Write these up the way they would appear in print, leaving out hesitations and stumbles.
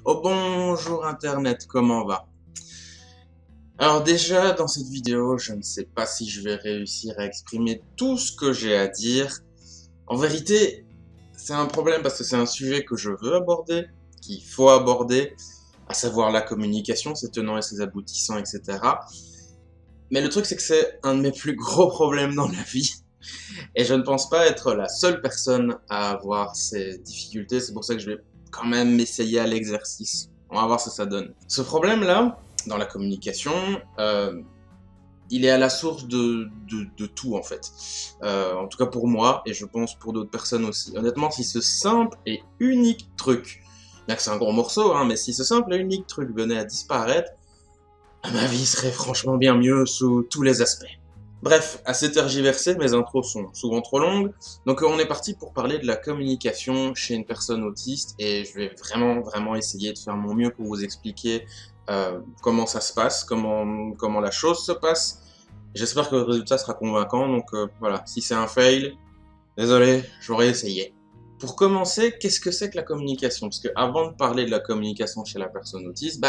Oh bonjour Internet, comment va? Alors déjà, dans cette vidéo, je ne sais pas si je vais réussir à exprimer tout ce que j'ai à dire. En vérité, c'est un problème parce que c'est un sujet que je veux aborder, qu'il faut aborder, à savoir la communication, ses tenants et ses aboutissants, etc. Mais le truc, c'est que c'est un de mes plus gros problèmes dans la vie. Et je ne pense pas être la seule personne à avoir ces difficultés. C'est pour ça que je vais quand même essayer à l'exercice. On va voir ce que ça donne. Ce problème-là, dans la communication, il est à la source de tout en fait. En tout cas pour moi, et je pense pour d'autres personnes aussi. Honnêtement, si ce simple et unique truc, bien que c'est un gros morceau, hein, mais si ce simple et unique truc venait à disparaître, ma vie serait franchement bien mieux sous tous les aspects. Bref, assez tergiversé, mes intros sont souvent trop longues, donc on est parti pour parler de la communication chez une personne autiste, et je vais vraiment essayer de faire mon mieux pour vous expliquer comment ça se passe, comment la chose se passe. J'espère que le résultat sera convaincant, donc voilà, si c'est un fail, désolé, j'aurais essayé. Pour commencer, qu'est-ce que c'est que la communication? Parce que avant de parler de la communication chez la personne autiste,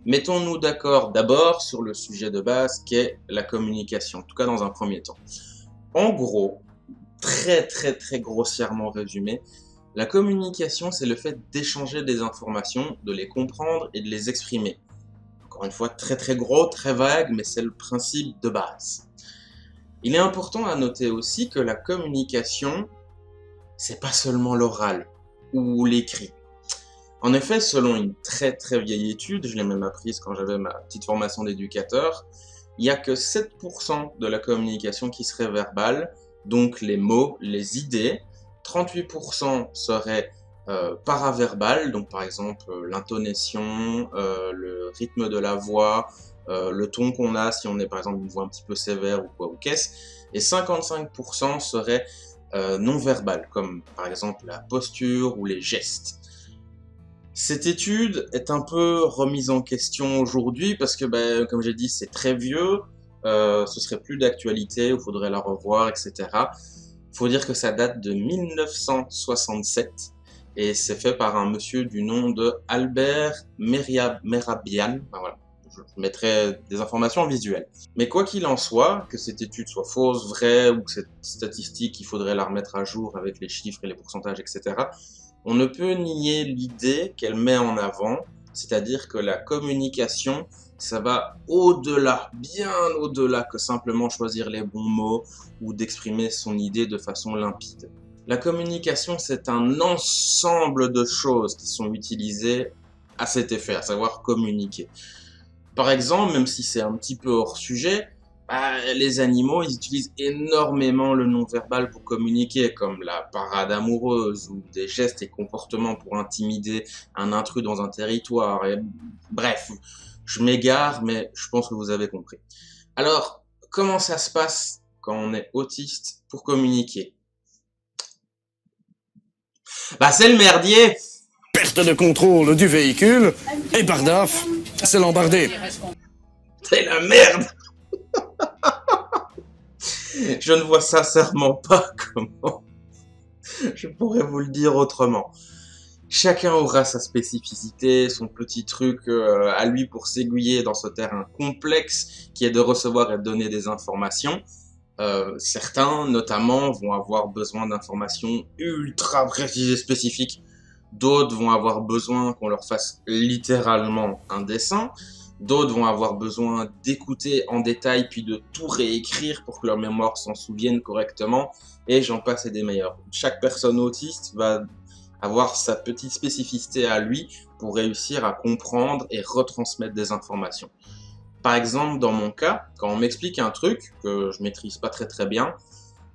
mettons-nous d'accord d'abord sur le sujet de base qu'est la communication, en tout cas dans un premier temps. En gros, très grossièrement résumé, la communication c'est le fait d'échanger des informations, de les comprendre et de les exprimer. Encore une fois, très gros, très vague, mais c'est le principe de base. Il est important à noter aussi que la communication, c'est pas seulement l'oral ou l'écrit. En effet, selon une très vieille étude, je l'ai même apprise quand j'avais ma petite formation d'éducateur, il n'y a que 7% de la communication qui serait verbale, donc les mots, les idées. 38% seraient paraverbales, donc par exemple l'intonation, le rythme de la voix, le ton qu'on a si on est par exemple une voix un petit peu sévère ou quoi ou qu'est-ce. Et 55% seraient non verbales, comme par exemple la posture ou les gestes. Cette étude est un peu remise en question aujourd'hui parce que, comme j'ai dit, c'est très vieux, ce serait plus d'actualité, il faudrait la revoir, etc. Il faut dire que ça date de 1967 et c'est fait par un monsieur du nom de Albert Mehrabian. Voilà, je mettrai des informations visuelles. Mais quoi qu'il en soit, que cette étude soit fausse, vraie, ou que cette statistique, il faudrait la remettre à jour avec les chiffres et les pourcentages, etc., on ne peut nier l'idée qu'elle met en avant, c'est-à-dire que la communication, ça va au-delà, bien au-delà que simplement choisir les bons mots ou d'exprimer son idée de façon limpide. La communication, c'est un ensemble de choses qui sont utilisées à cet effet, à savoir communiquer. Par exemple, même si c'est un petit peu hors sujet, les animaux, ils utilisent énormément le non-verbal pour communiquer, comme la parade amoureuse ou des gestes et comportements pour intimider un intrus dans un territoire. Et bref, je m'égare, mais je pense que vous avez compris. Alors, comment ça se passe quand on est autiste pour communiquer? C'est le merdier! Perte de contrôle du véhicule et pardaf, c'est l'embardé. C'est la merde! Je ne vois sincèrement pas comment je pourrais vous le dire autrement. Chacun aura sa spécificité, son petit truc à lui pour s'aiguiller dans ce terrain complexe qui est de recevoir et de donner des informations. Certains, notamment, vont avoir besoin d'informations ultra précises et spécifiques. D'autres vont avoir besoin qu'on leur fasse littéralement un dessin. D'autres vont avoir besoin d'écouter en détail puis de tout réécrire pour que leur mémoire s'en souvienne correctement. Et j'en passe et des meilleurs. Chaque personne autiste va avoir sa petite spécificité à lui pour réussir à comprendre et retransmettre des informations. Par exemple, dans mon cas, quand on m'explique un truc que je maîtrise pas très bien,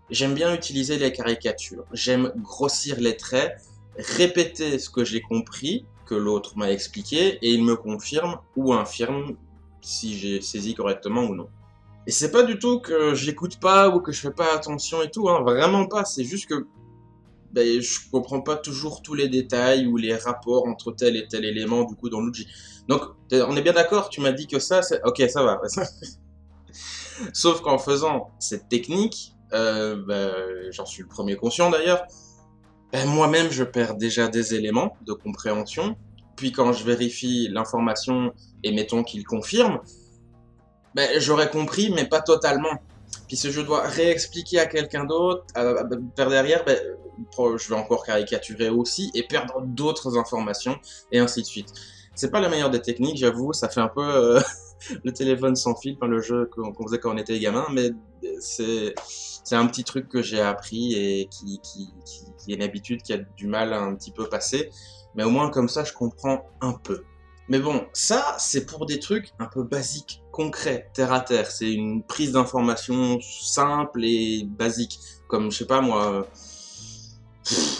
j'aime bien utiliser les caricatures. J'aime grossir les traits, répéter ce que j'ai compris, que l'autre m'a expliqué, et il me confirme ou infirme si j'ai saisi correctement ou non. Et c'est pas du tout que j'écoute pas ou que je fais pas attention et tout, hein, vraiment pas, c'est juste que je comprends pas toujours tous les détails ou les rapports entre tel et tel élément du coup dans l'outil. Donc on est bien d'accord, tu m'as dit que ça, c'est... Ok, ça va. Sauf qu'en faisant cette technique, j'en suis le premier conscient d'ailleurs, moi-même je perds déjà des éléments de compréhension puis quand je vérifie l'information et mettons qu'il confirme, ben, j'aurais compris, mais pas totalement. Puis si je dois réexpliquer à quelqu'un d'autre, par derrière, ben, je vais encore caricaturer aussi et perdre d'autres informations, et ainsi de suite. C'est pas la meilleure des techniques, j'avoue, ça fait un peu le téléphone sans fil, enfin, le jeu qu'on faisait quand on était gamin, mais c'est un petit truc que j'ai appris et qui est une habitude qui a du mal à un petit peu passer, mais au moins comme ça je comprends un peu. Mais bon, ça, c'est pour des trucs un peu basiques, concrets, terre à terre. C'est une prise d'information simple et basique. Comme, je sais pas moi,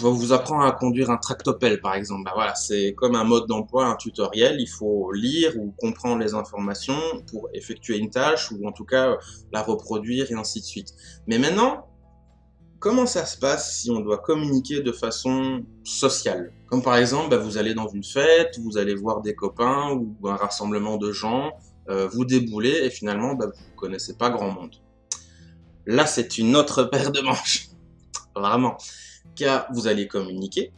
on vous apprend à conduire un tractopelle, par exemple. Bah voilà, c'est comme un mode d'emploi, un tutoriel. Il faut lire ou comprendre les informations pour effectuer une tâche ou en tout cas la reproduire et ainsi de suite. Mais maintenant, comment ça se passe si on doit communiquer de façon sociale? Comme par exemple, bah, vous allez dans une fête, vous allez voir des copains ou un rassemblement de gens, vous déboulez et finalement, bah, vous connaissez pas grand monde. Là, c'est une autre paire de manches, vraiment. Car vous allez communiquer,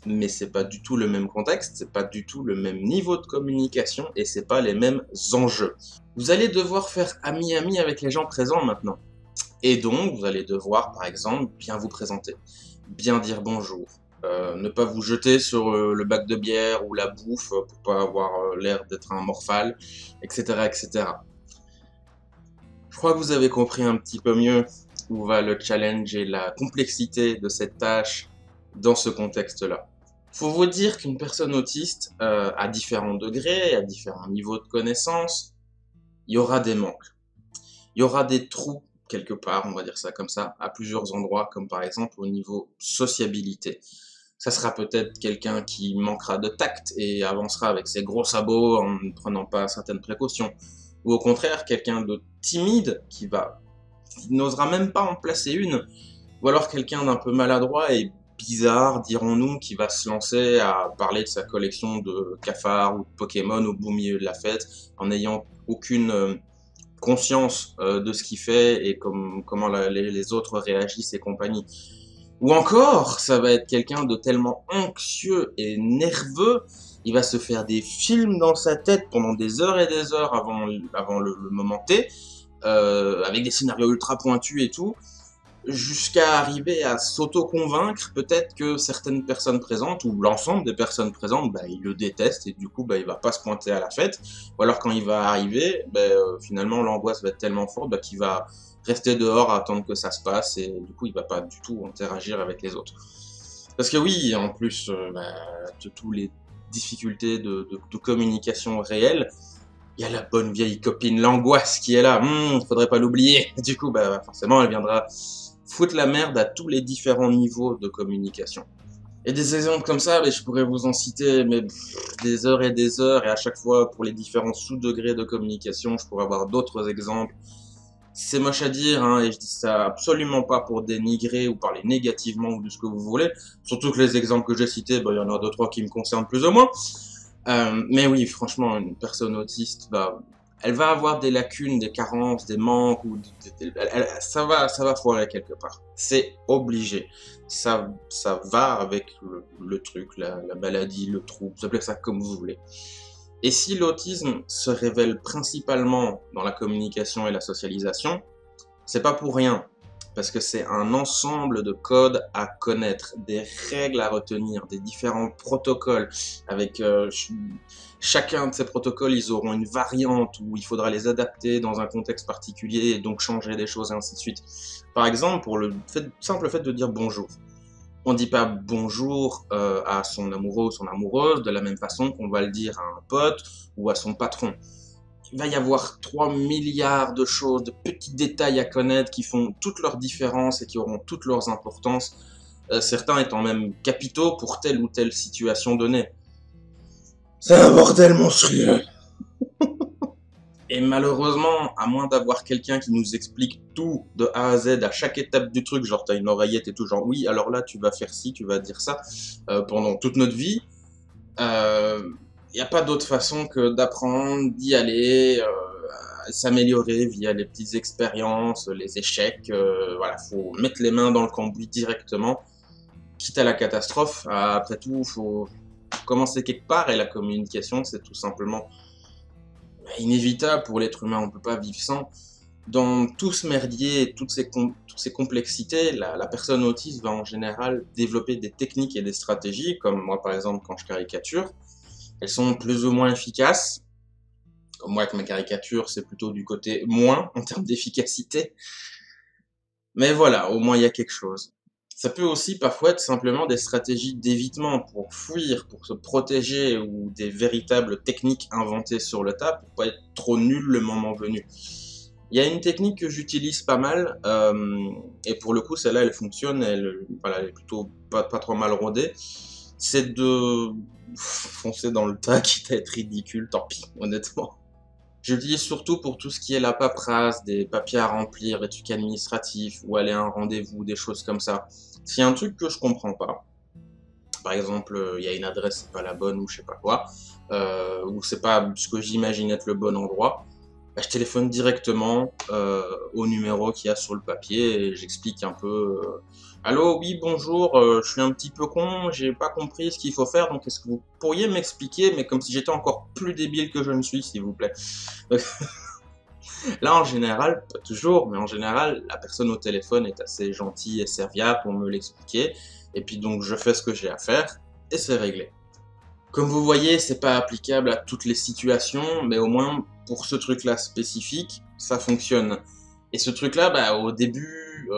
mais c'est pas du tout le même contexte, c'est pas du tout le même niveau de communication et c'est pas les mêmes enjeux. Vous allez devoir faire ami-ami avec les gens présents maintenant. Et donc, vous allez devoir, par exemple, bien vous présenter, bien dire bonjour, ne pas vous jeter sur le bac de bière ou la bouffe pour pas avoir l'air d'être un morphale, etc., etc. Je crois que vous avez compris un petit peu mieux où va le challenge et la complexité de cette tâche dans ce contexte-là. Faut vous dire qu'une personne autiste, à différents degrés, à différents niveaux de connaissance, il y aura des manques. Il y aura des trous quelque part, on va dire ça comme ça, à plusieurs endroits, comme par exemple au niveau sociabilité. Ça sera peut-être quelqu'un qui manquera de tact et avancera avec ses gros sabots en ne prenant pas certaines précautions. Ou au contraire, quelqu'un de timide qui n'osera même pas en placer une. Ou alors quelqu'un d'un peu maladroit et bizarre, dirons-nous, qui va se lancer à parler de sa collection de cafards ou de Pokémon au beau milieu de la fête, en n'ayant aucune conscience de ce qu'il fait et comment les autres réagissent et compagnie. Ou encore, ça va être quelqu'un de tellement anxieux et nerveux, il va se faire des films dans sa tête pendant des heures et des heures avant le moment T, avec des scénarios ultra pointus et tout, jusqu'à arriver à s'auto-convaincre peut-être que certaines personnes présentes, ou l'ensemble des personnes présentes, bah, ils le détestent, et du coup, bah, il va pas se pointer à la fête, ou alors quand il va arriver, bah, finalement, l'angoisse va être tellement forte, bah, qu'il va rester dehors à attendre que ça se passe, et du coup, il va pas du tout interagir avec les autres. Parce que oui, en plus, bah, de toutes les difficultés de communication réelle, il y a la bonne vieille copine, l'angoisse qui est là, faudrait pas l'oublier. Du coup, bah, forcément, elle viendra foutre la merde à tous les différents niveaux de communication. Et des exemples comme ça, je pourrais vous en citer des heures, et à chaque fois, pour les différents sous-degrés de communication, je pourrais avoir d'autres exemples. C'est moche à dire, hein, et je dis ça absolument pas pour dénigrer ou parler négativement ou de ce que vous voulez. Surtout que les exemples que j'ai cités, il y en a deux, trois qui me concernent plus ou moins. Mais oui, franchement, une personne autiste, elle va avoir des lacunes, des carences, des manques, ou ça va foirer quelque part. C'est obligé. Ça va avec le truc, la maladie, le trouble, vous appelez ça comme vous voulez. Et si l'autisme se révèle principalement dans la communication et la socialisation, c'est pas pour rien. Parce que c'est un ensemble de codes à connaître, des règles à retenir, des différents protocoles. Avec chacun de ces protocoles, ils auront une variante où il faudra les adapter dans un contexte particulier et donc changer des choses et ainsi de suite. Par exemple, pour le simple fait de dire bonjour. On ne dit pas bonjour à son amoureux ou son amoureuse de la même façon qu'on va le dire à un pote ou à son patron. Il va y avoir 3 milliards de choses, de petits détails à connaître qui font toutes leurs différences et qui auront toutes leurs importances, certains étant même capitaux pour telle ou telle situation donnée. C'est un bordel monstrueux. Et malheureusement, à moins d'avoir quelqu'un qui nous explique tout de A à Z à chaque étape du truc, genre t'as une oreillette et tout, genre oui, alors là tu vas faire ci, tu vas dire ça, pendant toute notre vie, il n'y a pas d'autre façon que d'apprendre, d'y aller, s'améliorer via les petites expériences, les échecs, voilà, faut mettre les mains dans le cambouis directement, quitte à la catastrophe, après tout, faut faut commencer quelque part et la communication, c'est tout simplement inévitable pour l'être humain, on ne peut pas vivre sans. Dans tout ce merdier, toutes ces complexités, la personne autiste va en général développer des techniques et des stratégies, comme moi par exemple quand je caricature. Elles sont plus ou moins efficaces. Comme moi avec ma caricature, c'est plutôt du côté moins en termes d'efficacité. Mais voilà, au moins il y a quelque chose. Ça peut aussi parfois être simplement des stratégies d'évitement pour fuir, pour se protéger, ou des véritables techniques inventées sur le tas pour pas être trop nul le moment venu. Il y a une technique que j'utilise pas mal, et pour le coup celle-là elle fonctionne, voilà, elle est plutôt pas trop mal rodée. C'est de foncer dans le tas, quitte à être ridicule, tant pis, honnêtement. J'utilise surtout pour tout ce qui est la paperasse, des papiers à remplir, des trucs administratifs, ou aller à un rendez-vous, des choses comme ça. S'il y a un truc que je comprends pas, par exemple, il y a une adresse, c'est pas la bonne, ou je sais pas quoi, ou c'est pas ce que j'imagine être le bon endroit, bah, je téléphone directement au numéro qu'il y a sur le papier et j'explique un peu allô, oui, bonjour, je suis un petit peu con, j'ai pas compris ce qu'il faut faire, donc est-ce que vous pourriez m'expliquer, mais comme si j'étais encore plus débile que je ne suis, s'il vous plaît. Donc, là, en général, pas toujours, mais en général, la personne au téléphone est assez gentille et serviable pour me l'expliquer, et puis donc je fais ce que j'ai à faire, et c'est réglé. Comme vous voyez, c'est pas applicable à toutes les situations, mais au moins pour ce truc-là spécifique, ça fonctionne. Et ce truc-là, bah, au début,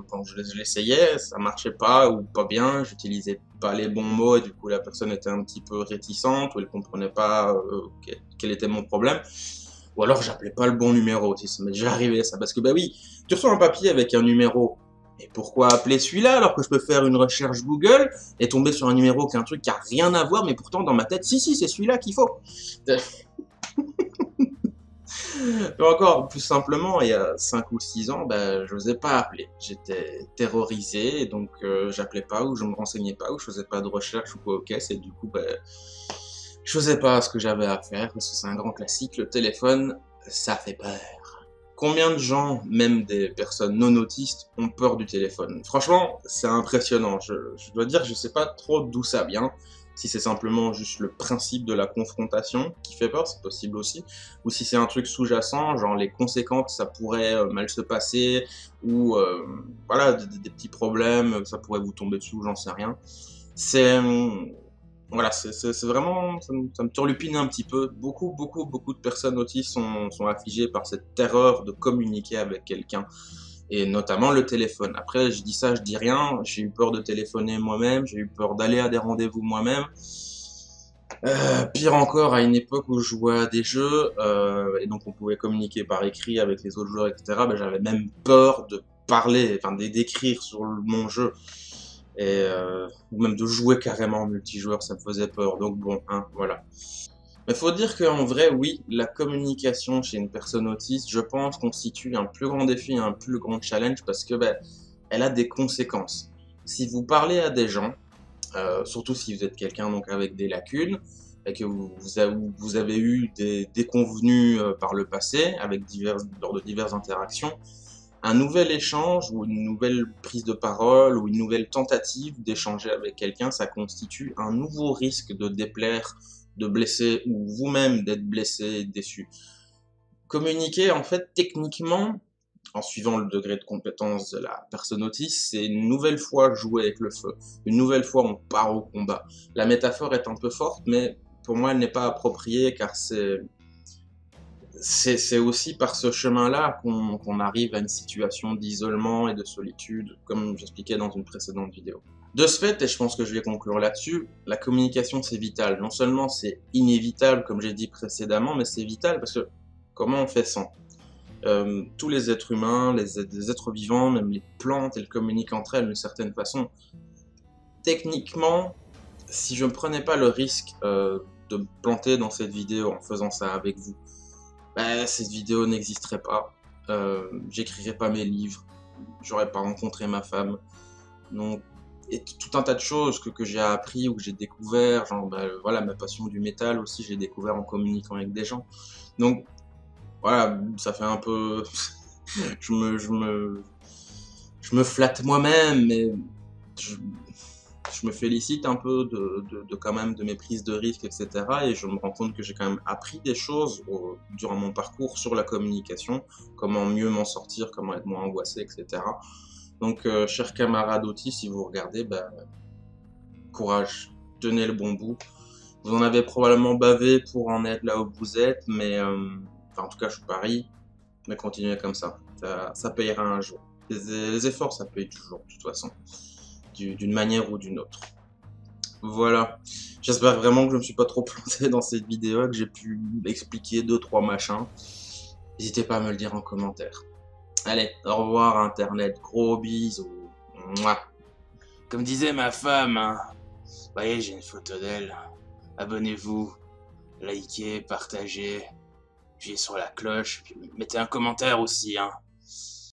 quand je l'essayais, ça marchait pas ou pas bien, j'utilisais pas les bons mots et du coup la personne était un petit peu réticente ou elle comprenait pas quel était mon problème. Ou alors j'appelais pas le bon numéro, si ça m'est déjà arrivé ça, parce que bah oui, tu reçois un papier avec un numéro. Et pourquoi appeler celui-là alors que je peux faire une recherche Google et tomber sur un numéro qui a un truc qui a rien à voir, mais pourtant dans ma tête, si, c'est celui-là qu'il faut. Mais encore plus simplement, il y a 5 ou 6 ans, bah, je n'osais pas appeler. J'étais terrorisé, et donc j'appelais pas, ou je me renseignais pas, ou je faisais pas de recherche ou quoi aux caisses, et du coup, bah, je faisais pas ce que j'avais à faire, parce que c'est un grand classique, le téléphone, ça fait peur. Combien de gens, même des personnes non autistes, ont peur du téléphone? Franchement, c'est impressionnant. Je dois dire, je sais pas trop d'où ça vient. Si c'est simplement juste le principe de la confrontation qui fait peur, c'est possible aussi. Ou si c'est un truc sous-jacent, genre les conséquences, ça pourrait mal se passer, ou voilà, des petits problèmes, ça pourrait vous tomber dessus, j'en sais rien. C'est voilà, c'est vraiment, ça me turlupine un petit peu. Beaucoup de personnes autistes sont affligées par cette terreur de communiquer avec quelqu'un, et notamment le téléphone. Après, je dis ça, je dis rien, j'ai eu peur de téléphoner moi-même, j'ai eu peur d'aller à des rendez-vous moi-même. Pire encore, à une époque où je jouais à des jeux, et donc on pouvait communiquer par écrit avec les autres joueurs, etc., ben, j'avais même peur de parler, enfin d'écrire sur mon jeu. Et ou même de jouer carrément en multijoueur, ça me faisait peur, donc bon, hein, voilà. Mais faut dire qu'en vrai, oui, la communication chez une personne autiste, je pense, constitue un plus grand défi, un plus grand challenge, parce que ben, elle a des conséquences. Si vous parlez à des gens, surtout si vous êtes quelqu'un donc avec des lacunes, et que vous avez eu des déconvenus par le passé, lors de diverses interactions, un nouvel échange ou une nouvelle prise de parole ou une nouvelle tentative d'échanger avec quelqu'un, ça constitue un nouveau risque de déplaire, de blesser ou vous-même d'être blessé et déçu. Communiquer, en fait, techniquement, en suivant le degré de compétence de la personne autiste, c'est une nouvelle fois jouer avec le feu. Une nouvelle fois, on part au combat. La métaphore est un peu forte, mais pour moi, elle n'est pas appropriée car c'est aussi par ce chemin-là qu'on arrive à une situation d'isolement et de solitude, comme j'expliquais dans une précédente vidéo. De ce fait, et je pense que je vais conclure là-dessus, la communication c'est vital. Non seulement c'est inévitable, comme j'ai dit précédemment, mais c'est vital parce que comment on fait sans? Tous les êtres humains, les êtres vivants, même les plantes, elles communiquent entre elles d'une certaine façon. Techniquement, si je ne prenais pas le risque de me planter dans cette vidéo en faisant ça avec vous, bah, cette vidéo n'existerait pas. J'écrirais pas mes livres, j'aurais pas rencontré ma femme. Donc, et tout un tas de choses que j'ai appris ou que j'ai découvert, genre bah, voilà, ma passion du métal aussi, j'ai découvert en communiquant avec des gens. Donc voilà, ça fait un peu je me flatte moi-même, mais je me félicite un peu de quand même de mes prises de risques, etc. Et je me rends compte que j'ai quand même appris des choses durant mon parcours sur la communication, comment mieux m'en sortir, comment être moins angoissé, etc. Donc, chers camarades autistes, si vous regardez, bah, courage, tenez le bon bout. Vous en avez probablement bavé pour en être là où vous êtes, mais enfin, en tout cas, je parie, mais continuez comme ça. Ça payera un jour. Les efforts, ça paye toujours, de toute façon, d'une manière ou d'une autre. Voilà. J'espère vraiment que je me suis pas trop planté dans cette vidéo, que j'ai pu expliquer 2-3 machins. N'hésitez pas à me le dire en commentaire. Allez, au revoir Internet, gros bisous. Mouah. Comme disait ma femme, hein. Vous voyez, j'ai une photo d'elle. Abonnez-vous, likez, partagez, appuyez sur la cloche, puis mettez un commentaire aussi, hein.